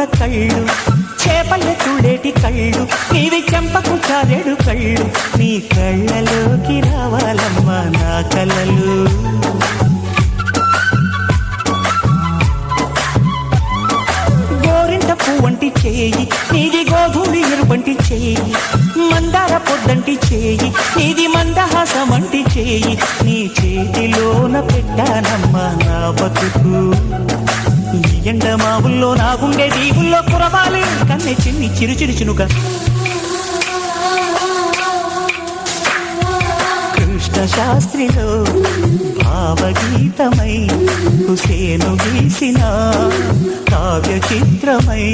ఉన్న కళ్ళు, చేపల్లె తుళ్ళేటి కళ్ళు, నీవి చెంపకు చారెడు కళ్ళు, నీ కళ్ళలోకి రావాలమ్మా నా కలలు. గోరింట పువ్వంటి చేయి నీది, గోధుడి ఎరుపంటి చేయి, మందార పొద్దంటి చేయి నీది, మందహాసమంటి చేయి, నీ చేతిలోన పెట్టానమ్మా నా బతుకు. ఈ ఎండ మావుల్లో నా గుండె దీవుల్లో కురవాలి కన్నె చిన్ని చిరుచిరు చినుక. కృష్ణ శాస్త్రిలో భావగీతమై హుసేను గీసిన కావ్య చిత్రమై